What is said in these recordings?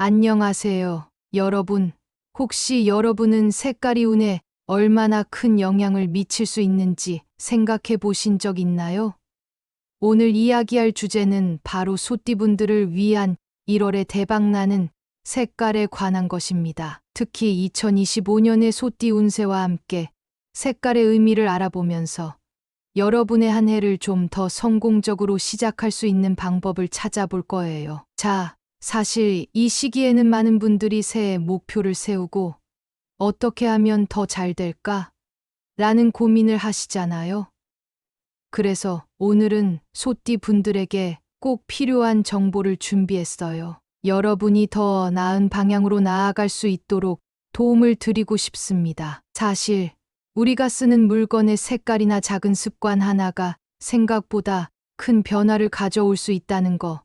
안녕하세요, 여러분. 혹시 여러분은 색깔이 운에 얼마나 큰 영향을 미칠 수 있는지 생각해 보신 적 있나요? 오늘 이야기할 주제는 바로 소띠분들을 위한 1월에 대박나는 색깔에 관한 것입니다. 특히 2025년의 소띠 운세와 함께 색깔의 의미를 알아보면서 여러분의 한 해를 좀 더 성공적으로 시작할 수 있는 방법을 찾아볼 거예요. 자, 사실 이 시기에는 많은 분들이 새해 목표를 세우고 어떻게 하면 더 잘 될까? 라는 고민을 하시잖아요. 그래서 오늘은 소띠 분들에게 꼭 필요한 정보를 준비했어요. 여러분이 더 나은 방향으로 나아갈 수 있도록 도움을 드리고 싶습니다. 사실 우리가 쓰는 물건의 색깔이나 작은 습관 하나가 생각보다 큰 변화를 가져올 수 있다는 거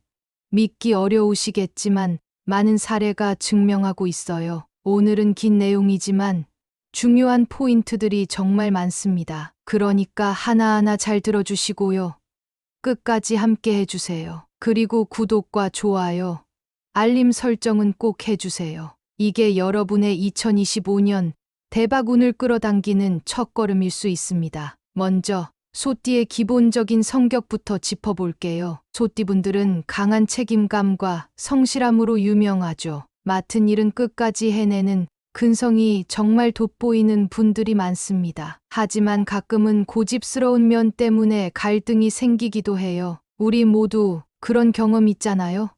믿기 어려우시겠지만 많은 사례가 증명하고 있어요. 오늘은 긴 내용이지만 중요한 포인트들이 정말 많습니다. 그러니까 하나하나 잘 들어주시고요. 끝까지 함께 해주세요. 그리고 구독과 좋아요, 알림 설정은 꼭 해주세요. 이게 여러분의 2025년 대박운을 끌어당기는 첫걸음일 수 있습니다. 먼저 소띠의 기본적인 성격부터 짚어볼게요. 소띠분들은 강한 책임감과 성실함으로 유명하죠. 맡은 일은 끝까지 해내는 근성이 정말 돋보이는 분들이 많습니다. 하지만 가끔은 고집스러운 면 때문에 갈등이 생기기도 해요. 우리 모두 그런 경험 있잖아요.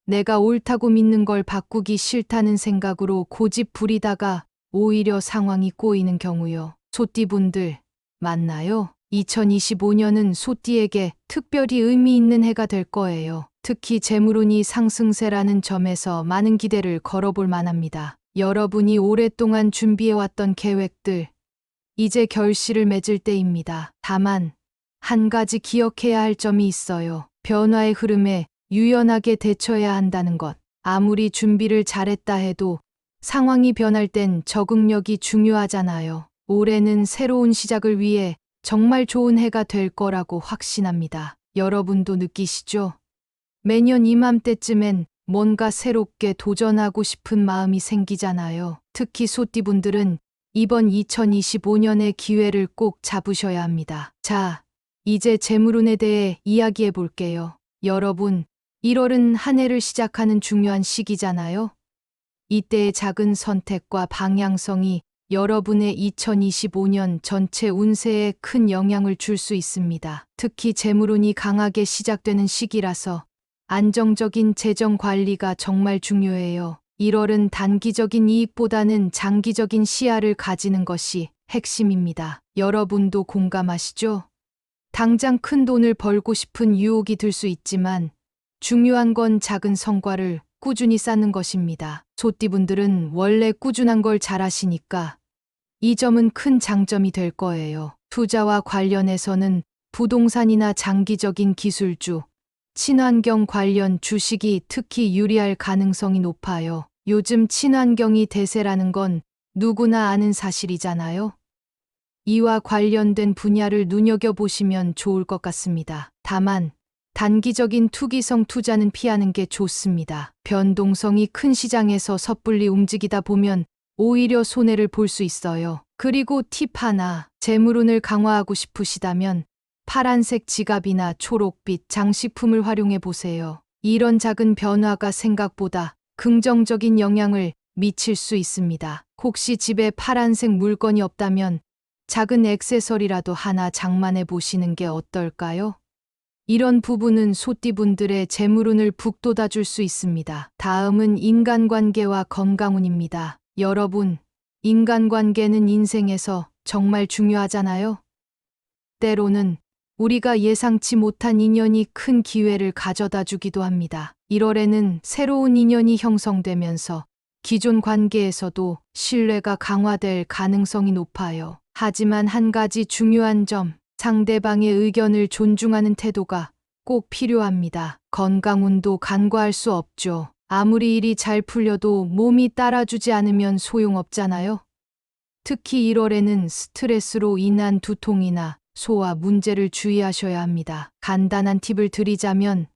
내가 옳다고 믿는 걸 바꾸기 싫다는 생각으로 고집 부리다가 오히려 상황이 꼬이는 경우요. 소띠분들 맞나요? 2025년은 소띠에게 특별히 의미 있는 해가 될 거예요. 특히 재물운이 상승세라는 점에서 많은 기대를 걸어볼 만합니다. 여러분이 오랫동안 준비해왔던 계획들, 이제 결실을 맺을 때입니다. 다만, 한 가지 기억해야 할 점이 있어요. 변화의 흐름에 유연하게 대처해야 한다는 것. 아무리 준비를 잘했다 해도 상황이 변할 땐 적응력이 중요하잖아요. 올해는 새로운 시작을 위해 정말 좋은 해가 될 거라고 확신합니다. 여러분도 느끼시죠? 매년 이맘때쯤엔 뭔가 새롭게 도전하고 싶은 마음이 생기잖아요. 특히 소띠분들은 이번 2025년의 기회를 꼭 잡으셔야 합니다. 자, 이제 재물운에 대해 이야기해 볼게요. 여러분, 1월은 한 해를 시작하는 중요한 시기잖아요. 이때의 작은 선택과 방향성이 여러분의 2025년 전체 운세에 큰 영향을 줄 수 있습니다. 특히 재물운이 강하게 시작되는 시기라서 안정적인 재정 관리가 정말 중요해요. 1월은 단기적인 이익보다는 장기적인 시야를 가지는 것이 핵심입니다. 여러분도 공감하시죠? 당장 큰 돈을 벌고 싶은 유혹이 들 수 있지만 중요한 건 작은 성과를 꾸준히 쌓는 것입니다. 소띠분들은 원래 꾸준한 걸 잘하시니까 이 점은 큰 장점이 될 거예요. 투자와 관련해서는 부동산이나 장기적인 기술주, 친환경 관련 주식이 특히 유리할 가능성이 높아요. 요즘 친환경이 대세라는 건 누구나 아는 사실이잖아요. 이와 관련된 분야를 눈여겨보시면 좋을 것 같습니다. 다만, 단기적인 투기성 투자는 피하는 게 좋습니다. 변동성이 큰 시장에서 섣불리 움직이다 보면 오히려 손해를 볼 수 있어요. 그리고 팁 하나, 재물운을 강화하고 싶으시다면 파란색 지갑이나 초록빛 장식품을 활용해 보세요. 이런 작은 변화가 생각보다 긍정적인 영향을 미칠 수 있습니다. 혹시 집에 파란색 물건이 없다면 작은 액세서리라도 하나 장만해 보시는 게 어떨까요? 이런 부분은 소띠분들의 재물운을 북돋아 줄 수 있습니다. 다음은 인간관계와 건강운입니다. 여러분, 인간관계는 인생에서 정말 중요하잖아요. 때로는 우리가 예상치 못한 인연이 큰 기회를 가져다 주기도 합니다. 1월에는 새로운 인연이 형성되면서 기존 관계에서도 신뢰가 강화될 가능성이 높아요. 하지만 한 가지 중요한 점, 상대방의 의견을 존중하는 태도가 꼭 필요합니다. 건강운도 간과할 수 없죠. 아무리 일이 잘 풀려도 몸이 따라주지 않으면 소용없잖아요. 특히 1월에는 스트레스로 인한 두통이나 소화 문제를 주의하셔야 합니다. 간단한 팁을 드리자면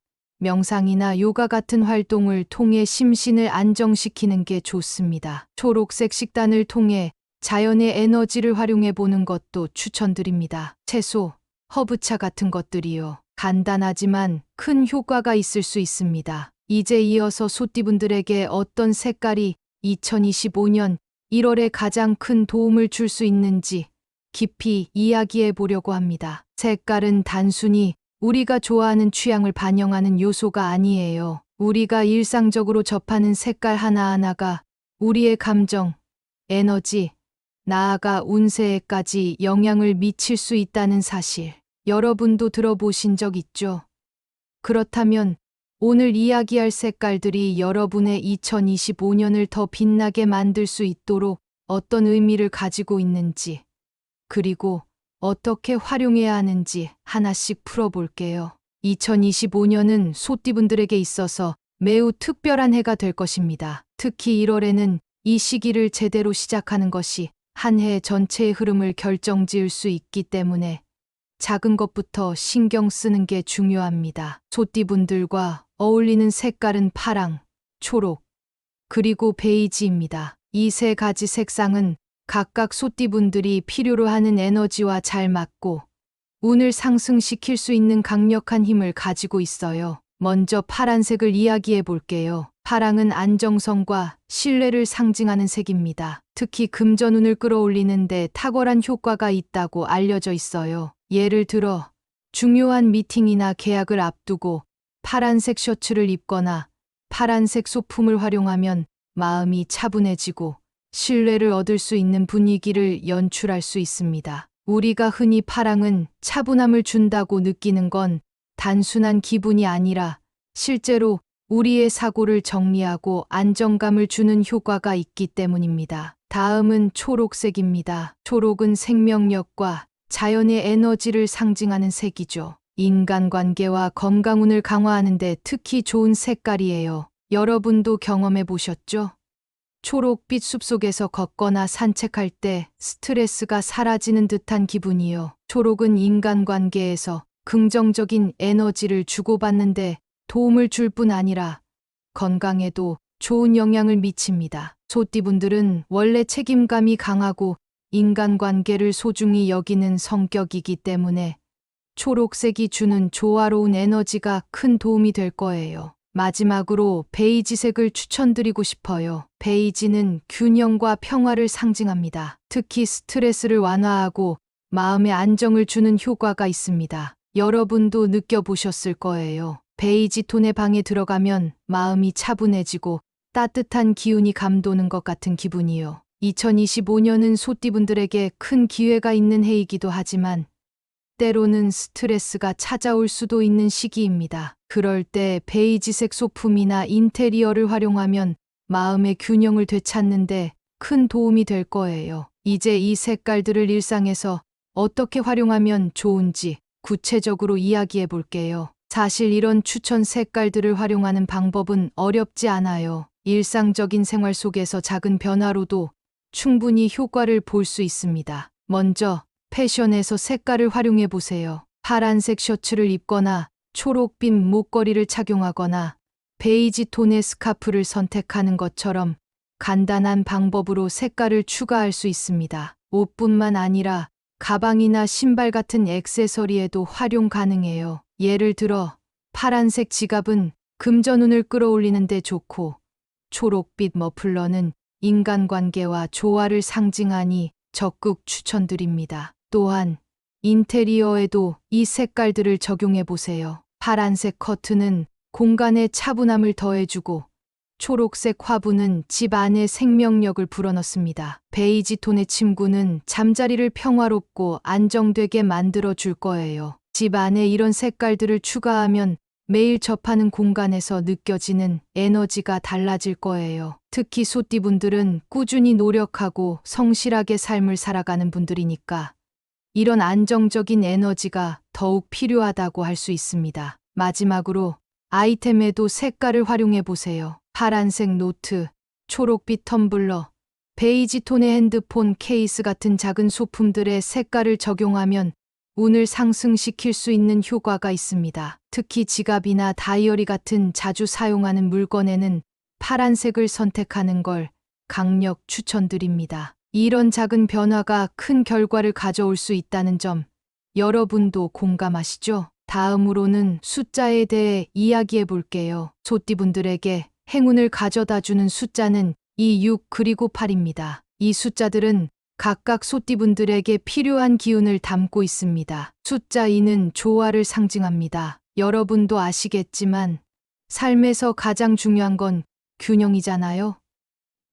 명상이나 요가 같은 활동을 통해 심신을 안정시키는 게 좋습니다. 초록색 식단을 통해 자연의 에너지를 활용해 보는 것도 추천드립니다. 채소, 허브차 같은 것들이요. 간단하지만 큰 효과가 있을 수 있습니다. 이제 이어서 소띠분들에게 어떤 색깔이 2025년 1월에 가장 큰 도움을 줄 수 있는지 깊이 이야기해 보려고 합니다. 색깔은 단순히 우리가 좋아하는 취향을 반영하는 요소가 아니에요. 우리가 일상적으로 접하는 색깔 하나하나가 우리의 감정, 에너지, 나아가 운세에까지 영향을 미칠 수 있다는 사실. 여러분도 들어보신 적 있죠? 그렇다면 오늘 이야기할 색깔들이 여러분의 2025년을 더 빛나게 만들 수 있도록 어떤 의미를 가지고 있는지, 그리고 어떻게 활용해야 하는지 하나씩 풀어볼게요. 2025년은 소띠분들에게 있어서 매우 특별한 해가 될 것입니다. 특히 1월에는 이 시기를 제대로 시작하는 것이 한 해 전체의 흐름을 결정지을 수 있기 때문에 작은 것부터 신경 쓰는 게 중요합니다. 소띠분들과 어울리는 색깔은 파랑, 초록, 그리고 베이지입니다. 이 세 가지 색상은 각각 소띠분들이 필요로 하는 에너지와 잘 맞고 운을 상승시킬 수 있는 강력한 힘을 가지고 있어요. 먼저 파란색을 이야기해 볼게요. 파랑은 안정성과 신뢰를 상징하는 색입니다. 특히 금전운을 끌어올리는데 탁월한 효과가 있다고 알려져 있어요. 예를 들어 중요한 미팅이나 계약을 앞두고 파란색 셔츠를 입거나 파란색 소품을 활용하면 마음이 차분해지고 신뢰를 얻을 수 있는 분위기를 연출할 수 있습니다. 우리가 흔히 파랑은 차분함을 준다고 느끼는 건 단순한 기분이 아니라 실제로 우리의 사고를 정리하고 안정감을 주는 효과가 있기 때문입니다. 다음은 초록색입니다. 초록은 생명력과 자연의 에너지를 상징하는 색이죠. 인간관계와 건강운을 강화하는 데 특히 좋은 색깔이에요. 여러분도 경험해 보셨죠? 초록빛 숲속에서 걷거나 산책할 때 스트레스가 사라지는 듯한 기분이요. 초록은 인간관계에서 긍정적인 에너지를 주고받는데 도움을 줄 뿐 아니라 건강에도 좋은 영향을 미칩니다. 소띠분들은 원래 책임감이 강하고 인간관계를 소중히 여기는 성격이기 때문에 초록색이 주는 조화로운 에너지가 큰 도움이 될 거예요. 마지막으로 베이지색을 추천드리고 싶어요. 베이지는 균형과 평화를 상징합니다. 특히 스트레스를 완화하고 마음의 안정을 주는 효과가 있습니다. 여러분도 느껴보셨을 거예요. 베이지 톤의 방에 들어가면 마음이 차분해지고 따뜻한 기운이 감도는 것 같은 기분이요. 2025년은 소띠분들에게 큰 기회가 있는 해이기도 하지만 때로는 스트레스가 찾아올 수도 있는 시기입니다. 그럴 때 베이지색 소품이나 인테리어를 활용하면 마음의 균형을 되찾는데 큰 도움이 될 거예요. 이제 이 색깔들을 일상에서 어떻게 활용하면 좋은지 구체적으로 이야기해 볼게요. 사실 이런 추천 색깔들을 활용하는 방법은 어렵지 않아요. 일상적인 생활 속에서 작은 변화로도 충분히 효과를 볼 수 있습니다. 먼저 패션에서 색깔을 활용해 보세요. 파란색 셔츠를 입거나 초록빛 목걸이를 착용하거나 베이지 톤의 스카프를 선택하는 것처럼 간단한 방법으로 색깔을 추가할 수 있습니다. 옷뿐만 아니라 가방이나 신발 같은 액세서리에도 활용 가능해요. 예를 들어 파란색 지갑은 금전운을 끌어올리는 데 좋고 초록빛 머플러는 인간관계와 조화를 상징하니 적극 추천드립니다. 또한 인테리어에도 이 색깔들을 적용해 보세요. 파란색 커튼은 공간에 차분함을 더해주고 초록색 화분은 집 안에 생명력을 불어넣습니다. 베이지 톤의 침구는 잠자리를 평화롭고 안정되게 만들어 줄 거예요. 집 안에 이런 색깔들을 추가하면 매일 접하는 공간에서 느껴지는 에너지가 달라질 거예요. 특히 소띠분들은 꾸준히 노력하고 성실하게 삶을 살아가는 분들이니까 이런 안정적인 에너지가 더욱 필요하다고 할 수 있습니다. 마지막으로 아이템에도 색깔을 활용해 보세요. 파란색 노트, 초록빛 텀블러, 베이지 톤의 핸드폰 케이스 같은 작은 소품들의 색깔을 적용하면 운을 상승시킬 수 있는 효과가 있습니다. 특히 지갑이나 다이어리 같은 자주 사용하는 물건에는 파란색을 선택하는 걸 강력 추천드립니다. 이런 작은 변화가 큰 결과를 가져올 수 있다는 점 여러분도 공감하시죠? 다음으로는 숫자에 대해 이야기해 볼게요. 소띠분들에게 행운을 가져다 주는 숫자는 2, 6 그리고 8입니다. 이 숫자들은 각각 소띠분들에게 필요한 기운을 담고 있습니다. 숫자 2는 조화를 상징합니다. 여러분도 아시겠지만 삶에서 가장 중요한 건 균형이잖아요.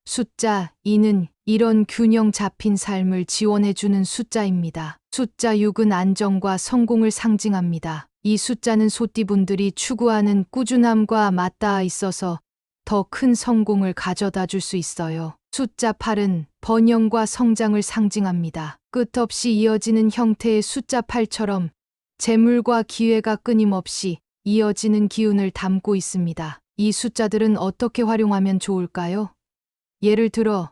숫자 2는 이런 균형 잡힌 삶을 지원해주는 숫자입니다. 숫자 6은 안정과 성공을 상징합니다. 이 숫자는 소띠분들이 추구하는 꾸준함과 맞닿아 있어서 더 큰 성공을 가져다 줄 수 있어요. 숫자 8은 번영과 성장을 상징합니다. 끝없이 이어지는 형태의 숫자 8처럼 재물과 기회가 끊임없이 이어지는 기운을 담고 있습니다. 이 숫자들은 어떻게 활용하면 좋을까요? 예를 들어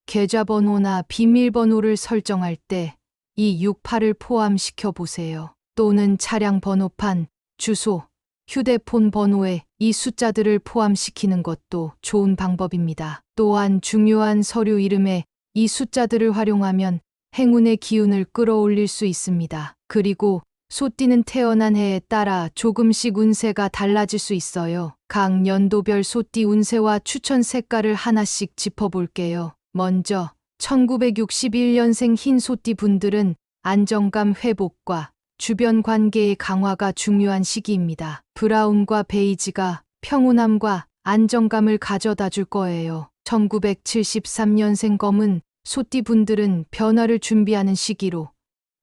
계좌번호나 비밀번호를 설정할 때 이 68을 포함시켜 보세요. 또는 차량 번호판, 주소, 휴대폰 번호에 이 숫자들을 포함시키는 것도 좋은 방법입니다. 또한 중요한 서류 이름에 이 숫자들을 활용하면 행운의 기운을 끌어올릴 수 있습니다. 그리고 소띠는 태어난 해에 따라 조금씩 운세가 달라질 수 있어요. 각 연도별 소띠 운세와 추천 색깔을 하나씩 짚어볼게요. 먼저 1961년생 흰 소띠 분들은 안정감 회복과 주변 관계의 강화가 중요한 시기입니다. 브라운과 베이지가 평온함과 안정감을 가져다 줄 거예요. 1973년생 검은 소띠 분들은 변화를 준비하는 시기로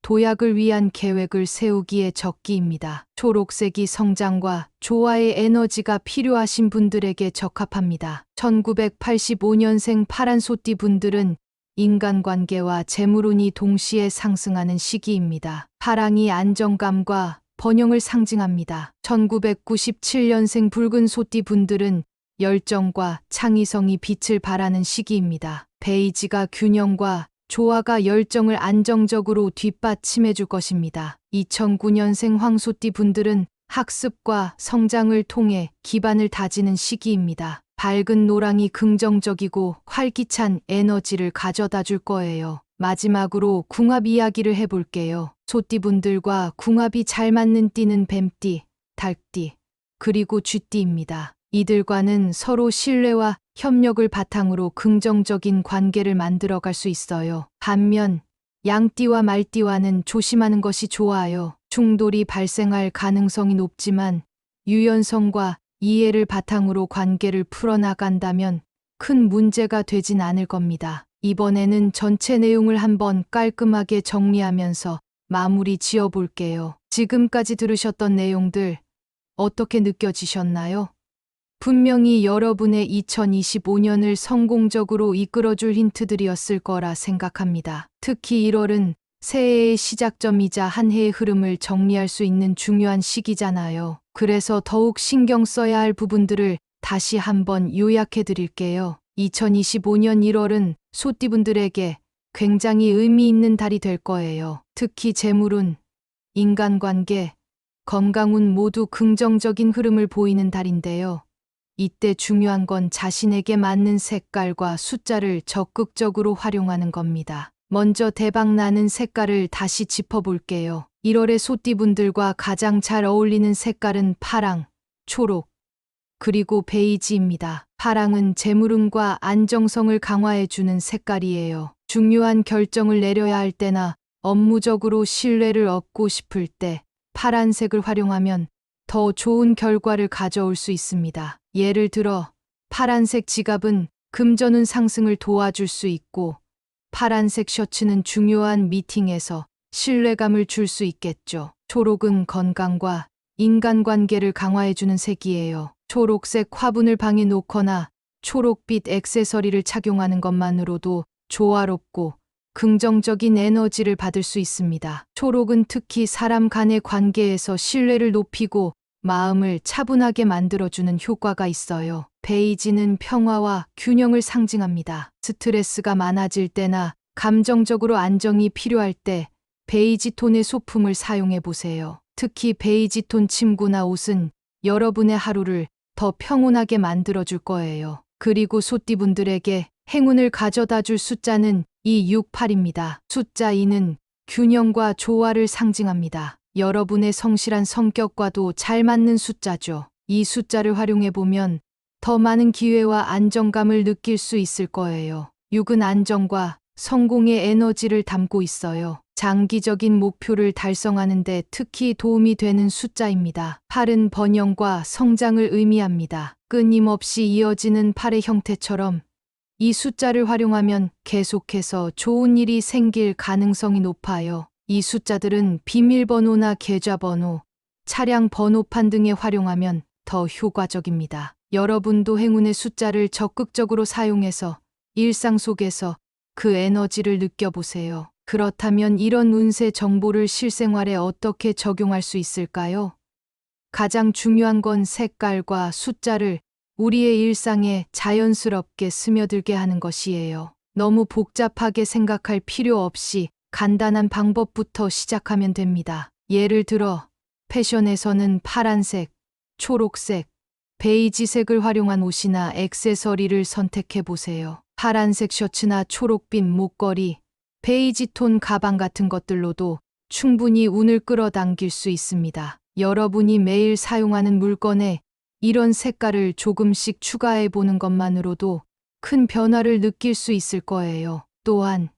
도약을 위한 계획을 세우기에 적기입니다. 초록색이 성장과 조화의 에너지가 필요하신 분들에게 적합합니다. 1985년생 파란 소띠 분들은 인간관계와 재물운이 동시에 상승하는 시기입니다. 파랑이 안정감과 번영을 상징합니다. 1997년생 붉은 소띠 분들은 열정과 창의성이 빛을 발하는 시기입니다. 베이지가 균형과 조화가 열정을 안정적으로 뒷받침해 줄 것입니다. 2009년생 황소띠 분들은 학습과 성장을 통해 기반을 다지는 시기입니다. 밝은 노랑이 긍정적이고 활기찬 에너지를 가져다 줄 거예요. 마지막으로 궁합 이야기를 해볼게요. 소띠분들과 궁합이 잘 맞는 띠는 뱀띠, 닭띠, 그리고 쥐띠입니다. 이들과는 서로 신뢰와 협력을 바탕으로 긍정적인 관계를 만들어갈 수 있어요. 반면 양띠와 말띠와는 조심하는 것이 좋아요. 충돌이 발생할 가능성이 높지만 유연성과 이해를 바탕으로 관계를 풀어나간다면 큰 문제가 되진 않을 겁니다. 이번에는 전체 내용을 한번 깔끔하게 정리하면서 마무리 지어볼게요. 지금까지 들으셨던 내용들 어떻게 느껴지셨나요? 분명히 여러분의 2025년을 성공적으로 이끌어줄 힌트들이었을 거라 생각합니다. 특히 1월은 새해의 시작점이자 한 해의 흐름을 정리할 수 있는 중요한 시기잖아요. 그래서 더욱 신경 써야 할 부분들을 다시 한번 요약해 드릴게요. 2025년 1월은 소띠분들에게 굉장히 의미 있는 달이 될 거예요. 특히 재물운, 인간관계, 건강운 모두 긍정적인 흐름을 보이는 달인데요. 이때 중요한 건 자신에게 맞는 색깔과 숫자를 적극적으로 활용하는 겁니다. 먼저 대박나는 색깔을 다시 짚어볼게요. 1월의 소띠분들과 가장 잘 어울리는 색깔은 파랑, 초록, 그리고 베이지입니다. 파랑은 재물운과 안정성을 강화해주는 색깔이에요. 중요한 결정을 내려야 할 때나 업무적으로 신뢰를 얻고 싶을 때 파란색을 활용하면 더 좋은 결과를 가져올 수 있습니다. 예를 들어 파란색 지갑은 금전운 상승을 도와줄 수 있고 파란색 셔츠는 중요한 미팅에서 신뢰감을 줄 수 있겠죠. 초록은 건강과 인간관계를 강화해주는 색이에요. 초록색 화분을 방에 놓거나 초록빛 액세서리를 착용하는 것만으로도 조화롭고 긍정적인 에너지를 받을 수 있습니다. 초록은 특히 사람 간의 관계에서 신뢰를 높이고 마음을 차분하게 만들어주는 효과가 있어요. 베이지는 평화와 균형을 상징합니다. 스트레스가 많아질 때나 감정적으로 안정이 필요할 때 베이지 톤의 소품을 사용해 보세요. 특히 베이지 톤 침구나 옷은 여러분의 하루를 더 평온하게 만들어줄 거예요. 그리고 소띠분들에게 행운을 가져다 줄 숫자는 268입니다. 숫자 2는 균형과 조화를 상징합니다. 여러분의 성실한 성격과도 잘 맞는 숫자죠. 이 숫자를 활용해 보면 더 많은 기회와 안정감을 느낄 수 있을 거예요. 6은 안정과 성공의 에너지를 담고 있어요. 장기적인 목표를 달성하는 데 특히 도움이 되는 숫자입니다. 8은 번영과 성장을 의미합니다. 끊임없이 이어지는 팔의 형태처럼 이 숫자를 활용하면 계속해서 좋은 일이 생길 가능성이 높아요. 이 숫자들은 비밀번호나 계좌번호, 차량 번호판 등에 활용하면 더 효과적입니다. 여러분도 행운의 숫자를 적극적으로 사용해서 일상 속에서 그 에너지를 느껴보세요. 그렇다면 이런 운세 정보를 실생활에 어떻게 적용할 수 있을까요? 가장 중요한 건 색깔과 숫자를 우리의 일상에 자연스럽게 스며들게 하는 것이에요. 너무 복잡하게 생각할 필요 없이 간단한 방법부터 시작하면 됩니다. 예를 들어 패션에서는 파란색, 초록색, 베이지색을 활용한 옷이나 액세서리를 선택해 보세요. 파란색 셔츠나 초록빛 목걸이, 베이지 톤 가방 같은 것들로도 충분히 운을 끌어당길 수 있습니다. 여러분이 매일 사용하는 물건에 이런 색깔을 조금씩 추가해 보는 것만으로도 큰 변화를 느낄 수 있을 거예요. 또한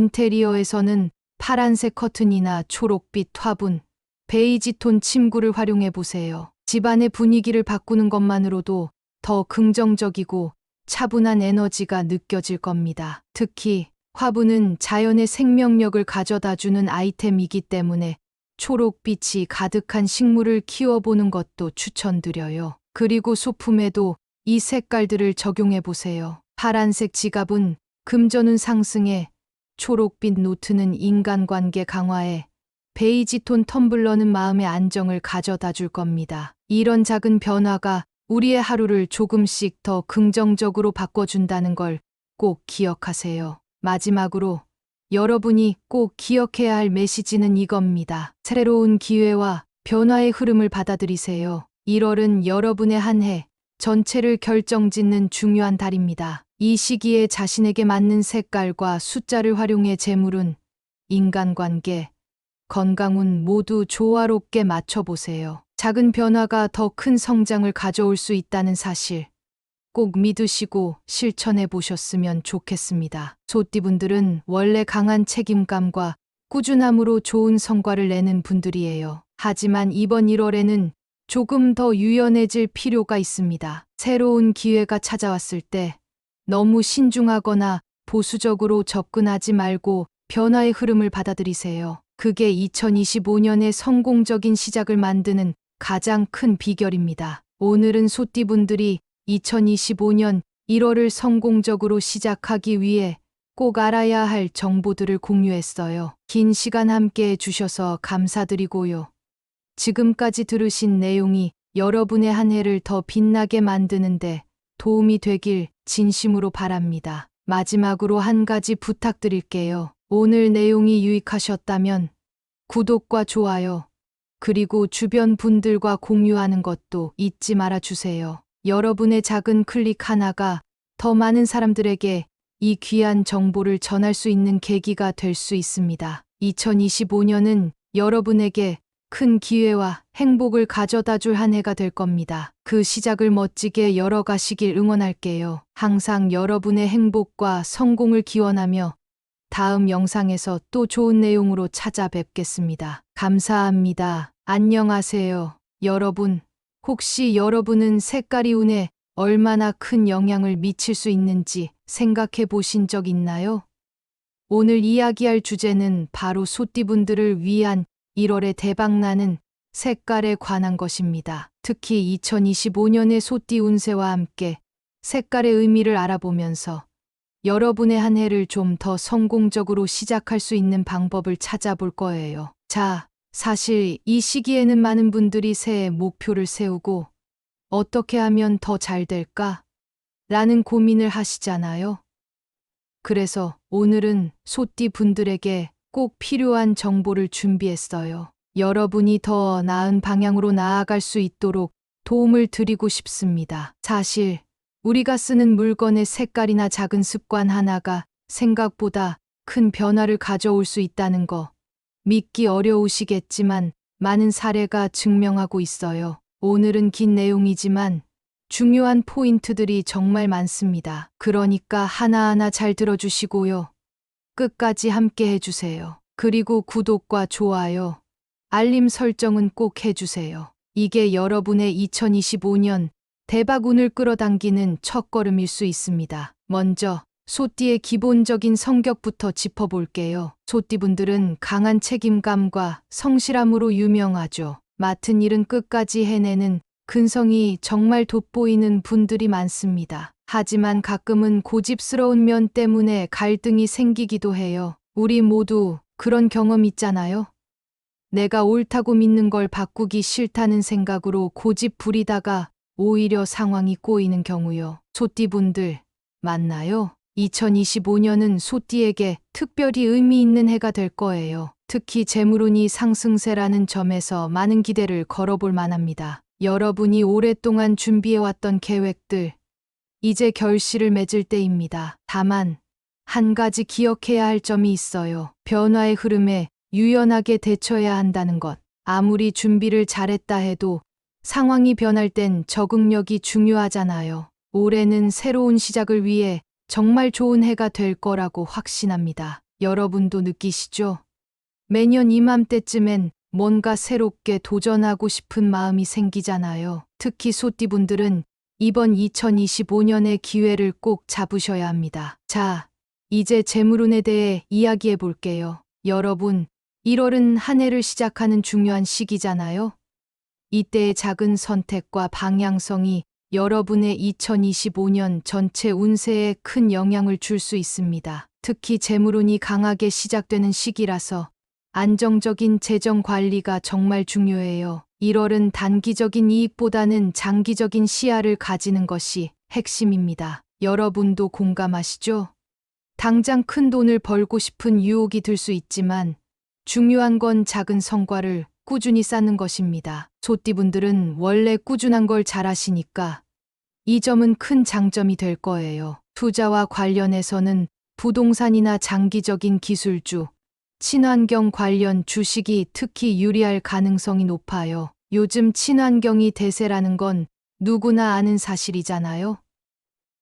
인테리어에서는 파란색 커튼이나 초록빛 화분, 베이지 톤 침구를 활용해 보세요. 집안의 분위기를 바꾸는 것만으로도 더 긍정적이고 차분한 에너지가 느껴질 겁니다. 특히 화분은 자연의 생명력을 가져다 주는 아이템이기 때문에 초록빛이 가득한 식물을 키워보는 것도 추천드려요. 그리고 소품에도 이 색깔들을 적용해 보세요. 파란색 지갑은 금전운 상승에, 초록빛 노트는 인간관계 강화에, 베이지 톤 텀블러는 마음의 안정을 가져다 줄 겁니다. 이런 작은 변화가 우리의 하루를 조금씩 더 긍정적으로 바꿔준다는 걸 꼭 기억하세요. 마지막으로 여러분이 꼭 기억해야 할 메시지는 이겁니다. 새로운 기회와 변화의 흐름을 받아들이세요. 1월은 여러분의 한 해 전체를 결정짓는 중요한 달입니다. 이 시기에 자신에게 맞는 색깔과 숫자를 활용해 재물운, 인간관계, 건강운 모두 조화롭게 맞춰보세요. 작은 변화가 더 큰 성장을 가져올 수 있다는 사실 꼭 믿으시고 실천해 보셨으면 좋겠습니다. 소띠분들은 원래 강한 책임감과 꾸준함으로 좋은 성과를 내는 분들이에요. 하지만 이번 1월에는 조금 더 유연해질 필요가 있습니다. 새로운 기회가 찾아왔을 때 너무 신중하거나 보수적으로 접근하지 말고 변화의 흐름을 받아들이세요. 그게 2025년의 성공적인 시작을 만드는 가장 큰 비결입니다. 오늘은 소띠분들이 2025년 1월을 성공적으로 시작하기 위해 꼭 알아야 할 정보들을 공유했어요. 긴 시간 함께 해주셔서 감사드리고요. 지금까지 들으신 내용이 여러분의 한 해를 더 빛나게 만드는데 도움이 되길 진심으로 바랍니다. 마지막으로 한 가지 부탁드릴게요. 오늘 내용이 유익하셨다면 구독과 좋아요, 그리고 주변 분들과 공유하는 것도 잊지 말아 주세요. 여러분의 작은 클릭 하나가 더 많은 사람들에게 이 귀한 정보를 전할 수 있는 계기가 될 수 있습니다. 2025년은 여러분에게 큰 기회와 행복을 가져다 줄 한 해가 될 겁니다. 그 시작을 멋지게 열어가시길 응원할게요. 항상 여러분의 행복과 성공을 기원하며 다음 영상에서 또 좋은 내용으로 찾아뵙겠습니다. 감사합니다. 안녕하세요. 여러분, 혹시 여러분은 색깔이 운에 얼마나 큰 영향을 미칠 수 있는지 생각해 보신 적 있나요? 오늘 이야기할 주제는 바로 소띠분들을 위한 1월에 대박나는 색깔에 관한 것입니다. 특히 2025년의 소띠 운세와 함께 색깔의 의미를 알아보면서 여러분의 한 해를 좀 더 성공적으로 시작할 수 있는 방법을 찾아볼 거예요. 자, 사실 이 시기에는 많은 분들이 새해 목표를 세우고 어떻게 하면 더 잘 될까? 라는 고민을 하시잖아요. 그래서 오늘은 소띠 분들에게 꼭 필요한 정보를 준비했어요. 여러분이 더 나은 방향으로 나아갈 수 있도록 도움을 드리고 싶습니다. 사실 우리가 쓰는 물건의 색깔이나 작은 습관 하나가 생각보다 큰 변화를 가져올 수 있다는 거 믿기 어려우시겠지만 많은 사례가 증명하고 있어요. 오늘은 긴 내용이지만 중요한 포인트들이 정말 많습니다. 그러니까 하나하나 잘 들어주시고요. 끝까지 함께 해주세요. 그리고 구독과 좋아요, 알림 설정은 꼭 해주세요. 이게 여러분의 2025년 대박운을 끌어당기는 첫걸음일 수 있습니다. 먼저 소띠의 기본적인 성격부터 짚어볼게요. 소띠분들은 강한 책임감과 성실함으로 유명하죠. 맡은 일은 끝까지 해내는 근성이 정말 돋보이는 분들이 많습니다. 하지만 가끔은 고집스러운 면 때문에 갈등이 생기기도 해요. 우리 모두 그런 경험 있잖아요. 내가 옳다고 믿는 걸 바꾸기 싫다는 생각으로 고집 부리다가 오히려 상황이 꼬이는 경우요. 소띠분들 맞나요? 2025년은 소띠에게 특별히 의미 있는 해가 될 거예요. 특히 재물운이 상승세라는 점에서 많은 기대를 걸어볼 만합니다. 여러분이 오랫동안 준비해왔던 계획들, 이제 결실을 맺을 때입니다. 다만, 한 가지 기억해야 할 점이 있어요. 변화의 흐름에 유연하게 대처해야 한다는 것. 아무리 준비를 잘했다 해도 상황이 변할 땐 적응력이 중요하잖아요. 올해는 새로운 시작을 위해 정말 좋은 해가 될 거라고 확신합니다. 여러분도 느끼시죠? 매년 이맘때쯤엔 뭔가 새롭게 도전하고 싶은 마음이 생기잖아요. 특히 소띠분들은 이번 2025년의 기회를 꼭 잡으셔야 합니다. 자, 이제 재물운에 대해 이야기해 볼게요. 여러분, 1월은 한 해를 시작하는 중요한 시기잖아요. 이때의 작은 선택과 방향성이 여러분의 2025년 전체 운세에 큰 영향을 줄 수 있습니다. 특히 재물운이 강하게 시작되는 시기라서 안정적인 재정 관리가 정말 중요해요. 1월은 단기적인 이익보다는 장기적인 시야를 가지는 것이 핵심입니다. 여러분도 공감하시죠? 당장 큰 돈을 벌고 싶은 유혹이 들 수 있지만 중요한 건 작은 성과를 꾸준히 쌓는 것입니다. 소띠분들은 원래 꾸준한 걸 잘하시니까 이 점은 큰 장점이 될 거예요. 투자와 관련해서는 부동산이나 장기적인 기술주, 친환경 관련 주식이 특히 유리할 가능성이 높아요. 요즘 친환경이 대세라는 건 누구나 아는 사실이잖아요.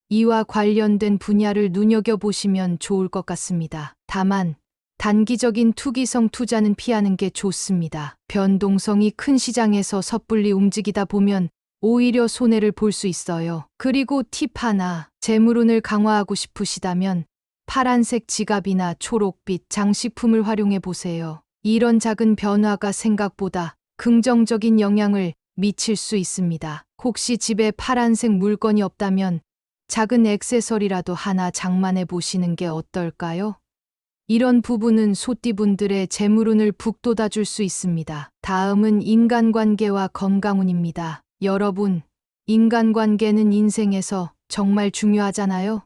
이와 관련된 분야를 눈여겨보시면 좋을 것 같습니다. 다만, 단기적인 투기성 투자는 피하는 게 좋습니다. 변동성이 큰 시장에서 섣불리 움직이다 보면 오히려 손해를 볼 수 있어요. 그리고 팁 하나, 재물운을 강화하고 싶으시다면 파란색 지갑이나 초록빛 장식품을 활용해 보세요. 이런 작은 변화가 생각보다 긍정적인 영향을 미칠 수 있습니다. 혹시 집에 파란색 물건이 없다면 작은 액세서리라도 하나 장만해 보시는 게 어떨까요? 이런 부분은 소띠분들의 재물운을 북돋아 줄 수 있습니다. 다음은 인간관계와 건강운입니다. 여러분, 인간관계는 인생에서 정말 중요하잖아요.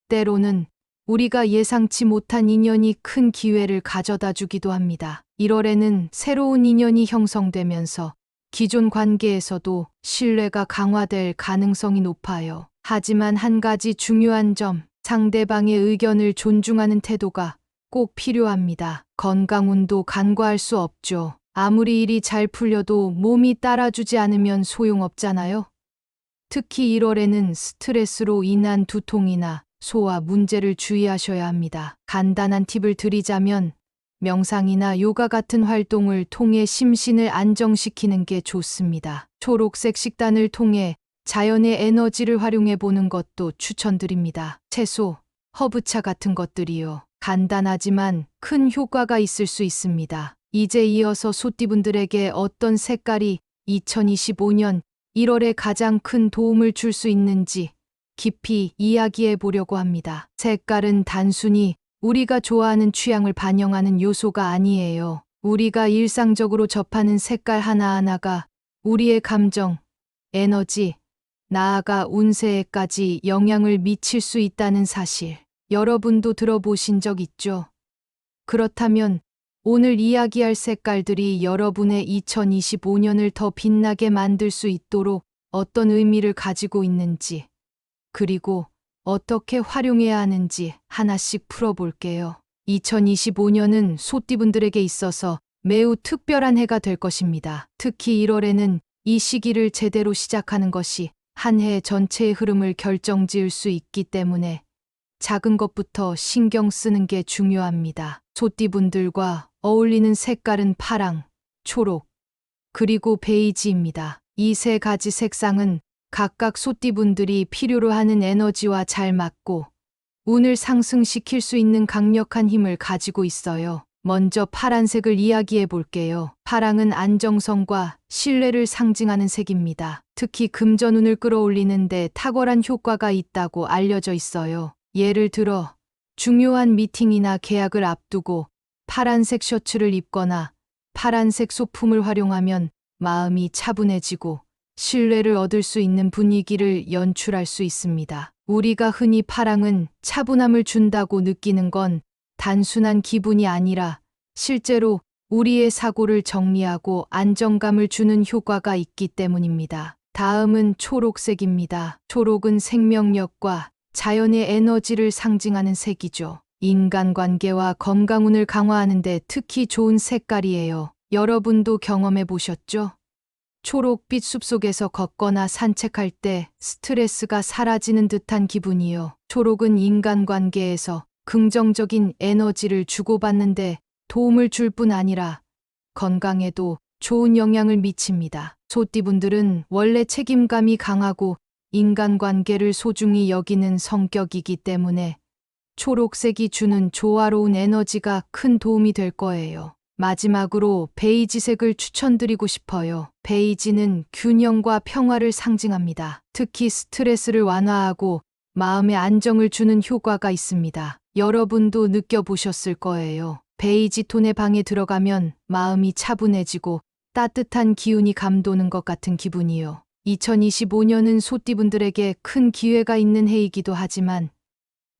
때로는 우리가 예상치 못한 인연이 큰 기회를 가져다 주기도 합니다. 1월에는 새로운 인연이 형성되면서 기존 관계에서도 신뢰가 강화될 가능성이 높아요. 하지만 한 가지 중요한 점, 상대방의 의견을 존중하는 태도가 꼭 필요합니다. 건강운도 간과할 수 없죠. 아무리 일이 잘 풀려도 몸이 따라주지 않으면 소용없잖아요. 특히 1월에는 스트레스로 인한 두통이나 소화 문제를 주의하셔야 합니다. 간단한 팁을 드리자면 명상이나 요가 같은 활동을 통해 심신을 안정시키는 게 좋습니다. 초록색 식단을 통해 자연의 에너지를 활용해 보는 것도 추천드립니다. 채소, 허브차 같은 것들이요. 간단하지만 큰 효과가 있을 수 있습니다. 이제 이어서 소띠분들에게 어떤 색깔이 2025년 1월에 가장 큰 도움을 줄 수 있는지 깊이 이야기해 보려고 합니다. 색깔은 단순히 우리가 좋아하는 취향을 반영하는 요소가 아니에요. 우리가 일상적으로 접하는 색깔 하나하나가 우리의 감정, 에너지, 나아가 운세에까지 영향을 미칠 수 있다는 사실. 여러분도 들어보신 적 있죠? 그렇다면 오늘 이야기할 색깔들이 여러분의 2025년을 더 빛나게 만들 수 있도록 어떤 의미를 가지고 있는지, 그리고 어떻게 활용해야 하는지 하나씩 풀어볼게요. 2025년은 소띠분들에게 있어서 매우 특별한 해가 될 것입니다. 특히 1월에는 이 시기를 제대로 시작하는 것이 한 해 전체의 흐름을 결정지을 수 있기 때문에 작은 것부터 신경 쓰는 게 중요합니다. 소띠분들과 어울리는 색깔은 파랑, 초록, 그리고 베이지입니다. 이 세 가지 색상은 각각 소띠분들이 필요로 하는 에너지와 잘 맞고 운을 상승시킬 수 있는 강력한 힘을 가지고 있어요. 먼저 파란색을 이야기해 볼게요. 파랑은 안정성과 신뢰를 상징하는 색입니다. 특히 금전운을 끌어올리는데 탁월한 효과가 있다고 알려져 있어요. 예를 들어 중요한 미팅이나 계약을 앞두고 파란색 셔츠를 입거나 파란색 소품을 활용하면 마음이 차분해지고 신뢰를 얻을 수 있는 분위기를 연출할 수 있습니다. 우리가 흔히 파랑은 차분함을 준다고 느끼는 건 단순한 기분이 아니라 실제로 우리의 사고를 정리하고 안정감을 주는 효과가 있기 때문입니다. 다음은 초록색입니다. 초록은 생명력과 자연의 에너지를 상징하는 색이죠. 인간관계와 건강운을 강화하는 데 특히 좋은 색깔이에요. 여러분도 경험해 보셨죠? 초록빛 숲속에서 걷거나 산책할 때 스트레스가 사라지는 듯한 기분이요. 초록은 인간관계에서 긍정적인 에너지를 주고받는데 도움을 줄 뿐 아니라 건강에도 좋은 영향을 미칩니다. 소띠분들은 원래 책임감이 강하고 인간관계를 소중히 여기는 성격이기 때문에 초록색이 주는 조화로운 에너지가 큰 도움이 될 거예요. 마지막으로 베이지색을 추천드리고 싶어요. 베이지는 균형과 평화를 상징합니다. 특히 스트레스를 완화하고 마음의 안정을 주는 효과가 있습니다. 여러분도 느껴보셨을 거예요. 베이지 톤의 방에 들어가면 마음이 차분해지고 따뜻한 기운이 감도는 것 같은 기분이요. 2025년은 소띠분들에게 큰 기회가 있는 해이기도 하지만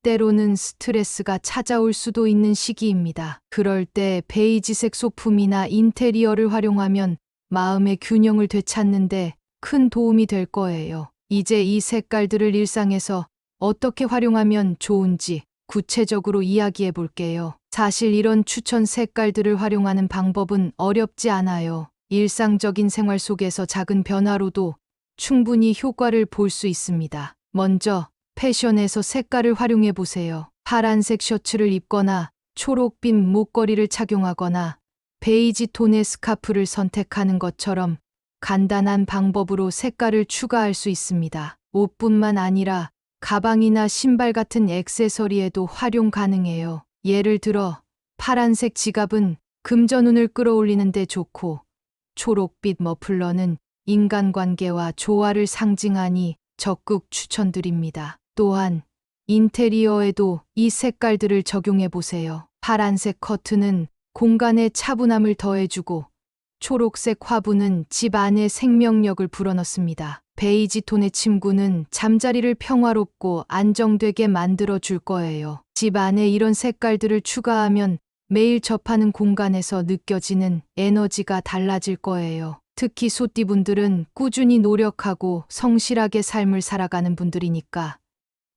때로는 스트레스가 찾아올 수도 있는 시기입니다. 그럴 때 베이지색 소품이나 인테리어를 활용하면 마음의 균형을 되찾는데 큰 도움이 될 거예요. 이제 이 색깔들을 일상에서 어떻게 활용하면 좋은지 구체적으로 이야기해 볼게요. 사실 이런 추천 색깔들을 활용하는 방법은 어렵지 않아요. 일상적인 생활 속에서 작은 변화로도 충분히 효과를 볼 수 있습니다. 먼저 패션에서 색깔을 활용해 보세요. 파란색 셔츠를 입거나 초록빛 목걸이를 착용하거나 베이지 톤의 스카프를 선택하는 것처럼 간단한 방법으로 색깔을 추가할 수 있습니다. 옷뿐만 아니라 가방이나 신발 같은 액세서리에도 활용 가능해요. 예를 들어 파란색 지갑은 금전운을 끌어올리는 데 좋고 초록빛 머플러는 인간관계와 조화를 상징하니 적극 추천드립니다. 또한 인테리어에도 이 색깔들을 적용해 보세요. 파란색 커튼은 공간에 차분함을 더해주고 초록색 화분은 집 안에 생명력을 불어넣습니다. 베이지 톤의 침구는 잠자리를 평화롭고 안정되게 만들어 줄 거예요. 집 안에 이런 색깔들을 추가하면 매일 접하는 공간에서 느껴지는 에너지가 달라질 거예요. 특히 소띠분들은 꾸준히 노력하고 성실하게 삶을 살아가는 분들이니까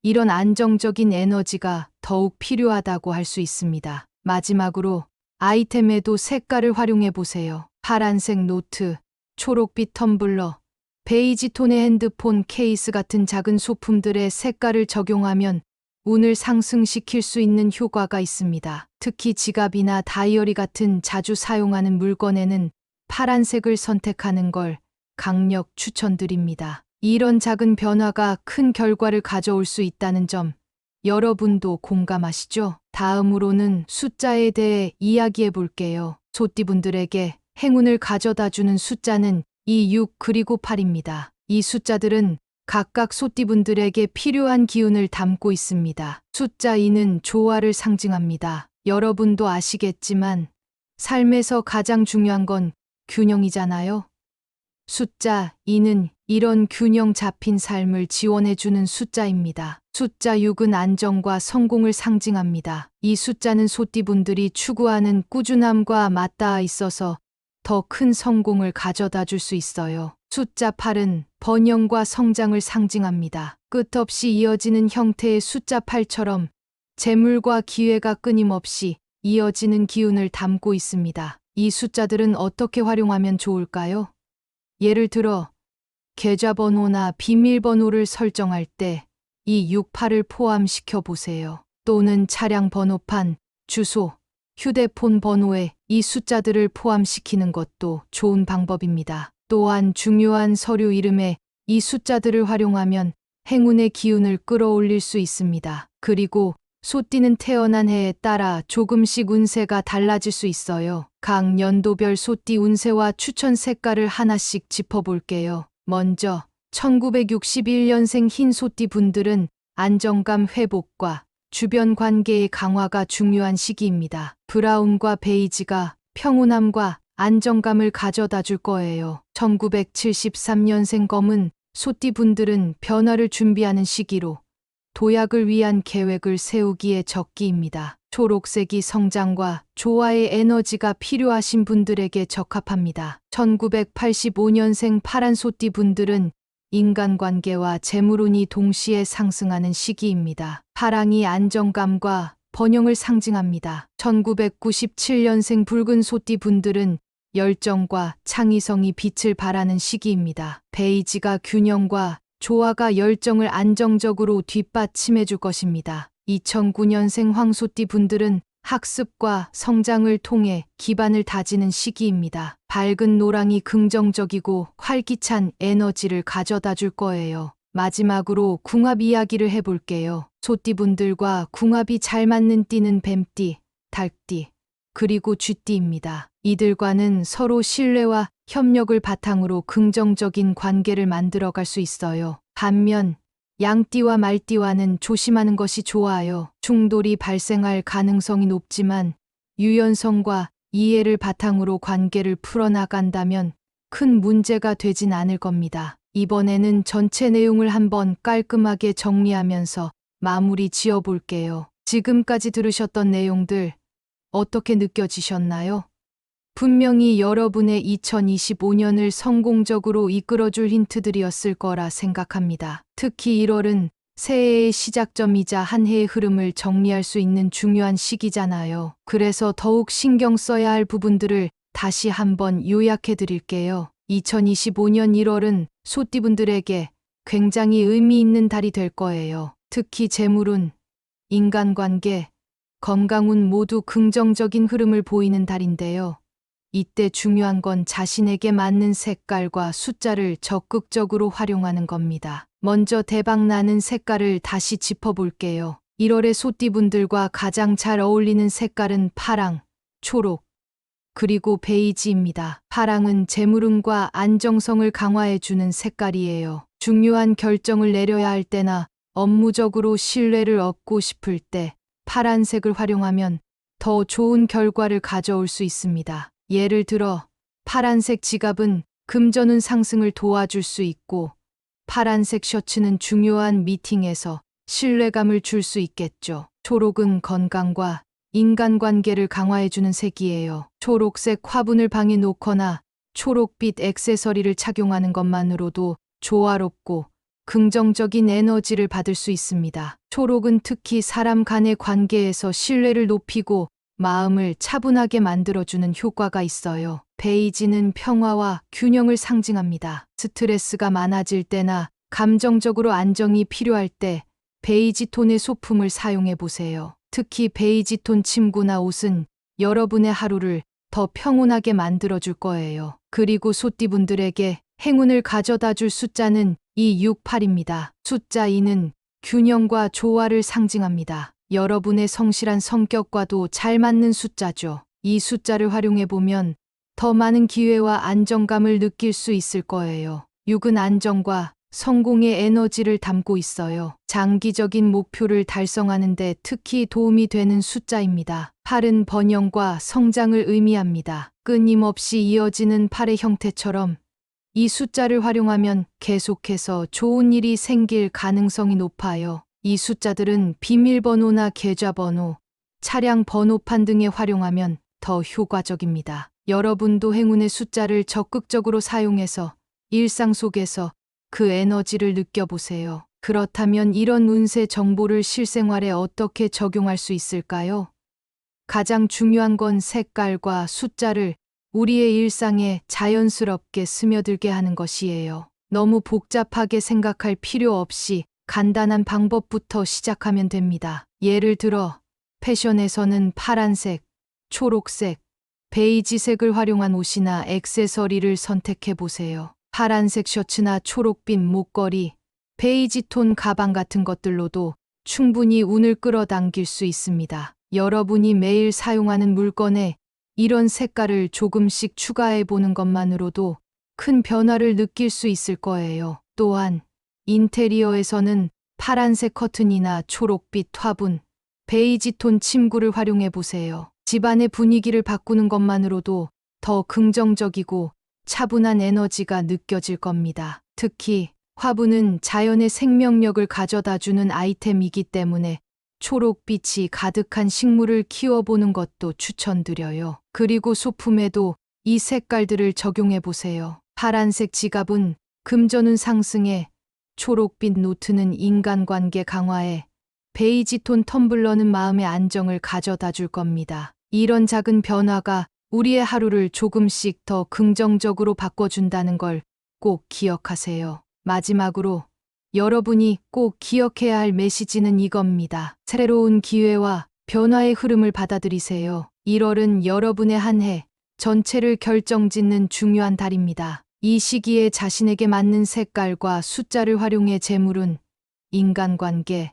이런 안정적인 에너지가 더욱 필요하다고 할 수 있습니다. 마지막으로 아이템에도 색깔을 활용해 보세요. 파란색 노트, 초록빛 텀블러, 베이지 톤의 핸드폰 케이스 같은 작은 소품들의 색깔을 적용하면 운을 상승시킬 수 있는 효과가 있습니다. 특히 지갑이나 다이어리 같은 자주 사용하는 물건에는 파란색을 선택하는 걸 강력 추천드립니다. 이런 작은 변화가 큰 결과를 가져올 수 있다는 점 여러분도 공감하시죠? 다음으로는 숫자에 대해 이야기해 볼게요. 소띠분들에게 행운을 가져다주는 숫자는 2, 6 그리고 8입니다. 이 숫자들은 각각 소띠분들에게 필요한 기운을 담고 있습니다. 숫자 2는 조화를 상징합니다. 여러분도 아시겠지만 삶에서 가장 중요한 건 균형이잖아요. 숫자 2는 이런 균형 잡힌 삶을 지원해주는 숫자입니다. 숫자 6은 안정과 성공을 상징합니다. 이 숫자는 소띠분들이 추구하는 꾸준함과 맞닿아 있어서 더 큰 성공을 가져다 줄 수 있어요. 숫자 8은 번영과 성장을 상징합니다. 끝없이 이어지는 형태의 숫자 8처럼 재물과 기회가 끊임없이 이어지는 기운을 담고 있습니다. 이 숫자들은 어떻게 활용하면 좋을까요? 예를 들어 계좌번호나 비밀번호를 설정할 때 이 68을 포함시켜 보세요. 또는 차량 번호판, 주소, 휴대폰 번호에 이 숫자들을 포함시키는 것도 좋은 방법입니다. 또한 중요한 서류 이름에 이 숫자들을 활용하면 행운의 기운을 끌어올릴 수 있습니다. 그리고 소띠는 태어난 해에 따라 조금씩 운세가 달라질 수 있어요. 각 연도별 소띠 운세와 추천 색깔을 하나씩 짚어볼게요. 먼저 1961년생 흰 소띠 분들은 안정감 회복과 주변 관계의 강화가 중요한 시기입니다. 브라운과 베이지가 평온함과 안정감을 가져다 줄 거예요. 1973년생 검은 소띠 분들은 변화를 준비하는 시기로 도약을 위한 계획을 세우기에 적기입니다. 초록색이 성장과 조화의 에너지가 필요하신 분들에게 적합합니다. 1985년생 파란 소띠 분들은 인간관계와 재물운이 동시에 상승하는 시기입니다. 파랑이 안정감과 번영을 상징합니다. 1997년생 붉은 소띠 분들은 열정과 창의성이 빛을 발하는 시기입니다. 베이지가 균형과 조화가 열정을 안정적으로 뒷받침해 줄 것입니다. 2009년생 황소띠 분들은 학습과 성장을 통해 기반을 다지는 시기입니다. 밝은 노랑이 긍정적이고 활기찬 에너지를 가져다 줄 거예요. 마지막으로 궁합 이야기를 해볼게요. 소띠분들과 궁합이 잘 맞는 띠는 뱀띠, 닭띠, 그리고 쥐띠입니다. 이들과는 서로 신뢰와 협력을 바탕으로 긍정적인 관계를 만들어갈 수 있어요. 반면 양띠와 말띠와는 조심하는 것이 좋아요. 충돌이 발생할 가능성이 높지만 유연성과 이해를 바탕으로 관계를 풀어나간다면 큰 문제가 되진 않을 겁니다. 이번에는 전체 내용을 한번 깔끔하게 정리하면서 마무리 지어볼게요. 지금까지 들으셨던 내용들 어떻게 느껴지셨나요? 분명히 여러분의 2025년을 성공적으로 이끌어줄 힌트들이었을 거라 생각합니다. 특히 1월은 새해의 시작점이자 한 해의 흐름을 정리할 수 있는 중요한 시기잖아요. 그래서 더욱 신경 써야 할 부분들을 다시 한번 요약해 드릴게요. 2025년 1월은 소띠분들에게 굉장히 의미 있는 달이 될 거예요. 특히 재물운, 인간관계, 건강운 모두 긍정적인 흐름을 보이는 달인데요. 이때 중요한 건 자신에게 맞는 색깔과 숫자를 적극적으로 활용하는 겁니다. 먼저 대박나는 색깔을 다시 짚어볼게요. 1월의 소띠분들과 가장 잘 어울리는 색깔은 파랑, 초록, 그리고 베이지입니다. 파랑은 재물운과 안정성을 강화해주는 색깔이에요. 중요한 결정을 내려야 할 때나 업무적으로 신뢰를 얻고 싶을 때 파란색을 활용하면 더 좋은 결과를 가져올 수 있습니다. 예를 들어 파란색 지갑은 금전운 상승을 도와줄 수 있고 파란색 셔츠는 중요한 미팅에서 신뢰감을 줄 수 있겠죠. 초록은 건강과 인간관계를 강화해주는 색이에요. 초록색 화분을 방에 놓거나 초록빛 액세서리를 착용하는 것만으로도 조화롭고 긍정적인 에너지를 받을 수 있습니다. 초록은 특히 사람 간의 관계에서 신뢰를 높이고 마음을 차분하게 만들어주는 효과가 있어요. 베이지는 평화와 균형을 상징합니다. 스트레스가 많아질 때나 감정적으로 안정이 필요할 때 베이지 톤의 소품을 사용해 보세요. 특히 베이지 톤 침구나 옷은 여러분의 하루를 더 평온하게 만들어줄 거예요. 그리고 소띠분들에게 행운을 가져다 줄 숫자는 268입니다. 숫자 2는 균형과 조화를 상징합니다. 여러분의 성실한 성격과도 잘 맞는 숫자죠. 이 숫자를 활용해 보면 더 많은 기회와 안정감을 느낄 수 있을 거예요. 6은 안정과 성공의 에너지를 담고 있어요. 장기적인 목표를 달성하는 데 특히 도움이 되는 숫자입니다. 8은 번영과 성장을 의미합니다. 끊임없이 이어지는 팔의 형태처럼 이 숫자를 활용하면 계속해서 좋은 일이 생길 가능성이 높아요. 이 숫자들은 비밀번호나 계좌번호, 차량 번호판 등에 활용하면 더 효과적입니다. 여러분도 행운의 숫자를 적극적으로 사용해서 일상 속에서 그 에너지를 느껴보세요. 그렇다면 이런 운세 정보를 실생활에 어떻게 적용할 수 있을까요? 가장 중요한 건 색깔과 숫자를 우리의 일상에 자연스럽게 스며들게 하는 것이에요. 너무 복잡하게 생각할 필요 없이 간단한 방법부터 시작하면 됩니다. 예를 들어, 패션에서는 파란색, 초록색, 베이지색을 활용한 옷이나 액세서리를 선택해 보세요. 파란색 셔츠나 초록빛 목걸이, 베이지 톤 가방 같은 것들로도 충분히 운을 끌어당길 수 있습니다. 여러분이 매일 사용하는 물건에 이런 색깔을 조금씩 추가해 보는 것만으로도 큰 변화를 느낄 수 있을 거예요. 또한 인테리어에서는 파란색 커튼이나 초록빛 화분, 베이지 톤 침구를 활용해 보세요. 집안의 분위기를 바꾸는 것만으로도 더 긍정적이고 차분한 에너지가 느껴질 겁니다. 특히 화분은 자연의 생명력을 가져다 주는 아이템이기 때문에 초록빛이 가득한 식물을 키워보는 것도 추천드려요. 그리고 소품에도 이 색깔들을 적용해 보세요. 파란색 지갑은 금전운 상승에, 초록빛 노트는 인간관계 강화에, 베이지 톤 텀블러는 마음의 안정을 가져다 줄 겁니다. 이런 작은 변화가 우리의 하루를 조금씩 더 긍정적으로 바꿔준다는 걸 꼭 기억하세요. 마지막으로 여러분이 꼭 기억해야 할 메시지는 이겁니다. 새로운 기회와 변화의 흐름을 받아들이세요. 1월은 여러분의 한 해 전체를 결정짓는 중요한 달입니다. 이 시기에 자신에게 맞는 색깔과 숫자를 활용해 재물운, 인간관계,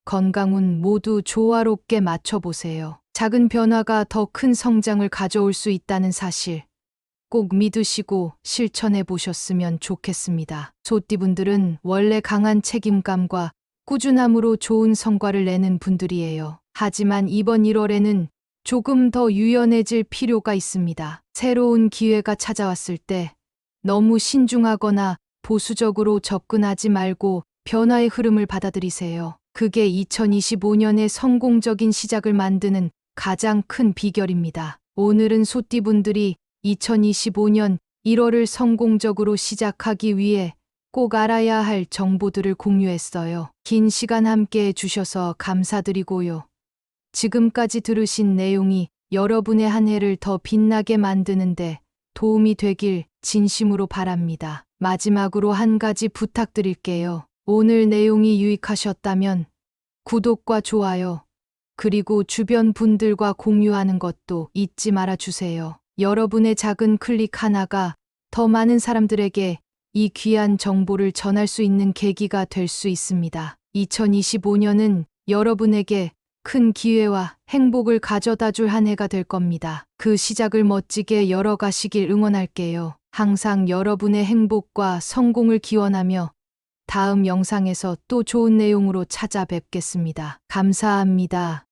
건강운 모두 조화롭게 맞춰보세요. 작은 변화가 더 큰 성장을 가져올 수 있다는 사실 꼭 믿으시고 실천해 보셨으면 좋겠습니다. 소띠분들은 원래 강한 책임감과 꾸준함으로 좋은 성과를 내는 분들이에요. 하지만 이번 1월에는 조금 더 유연해질 필요가 있습니다. 새로운 기회가 찾아왔을 때 너무 신중하거나 보수적으로 접근하지 말고 변화의 흐름을 받아들이세요. 그게 2025년의 성공적인 시작을 만드는 가장 큰 비결입니다. 오늘은 소띠분들이 2025년 1월을 성공적으로 시작하기 위해 꼭 알아야 할 정보들을 공유했어요. 긴 시간 함께 해주셔서 감사드리고요. 지금까지 들으신 내용이 여러분의 한 해를 더 빛나게 만드는데 도움이 되길 진심으로 바랍니다. 마지막으로 한 가지 부탁드릴게요. 오늘 내용이 유익하셨다면 구독과 좋아요, 그리고 주변 분들과 공유하는 것도 잊지 말아 주세요. 여러분의 작은 클릭 하나가 더 많은 사람들에게 이 귀한 정보를 전할 수 있는 계기가 될 수 있습니다. 2025년은 여러분에게 큰 기회와 행복을 가져다 줄 한 해가 될 겁니다. 그 시작을 멋지게 열어가시길 응원할게요. 항상 여러분의 행복과 성공을 기원하며 다음 영상에서 또 좋은 내용으로 찾아뵙겠습니다. 감사합니다.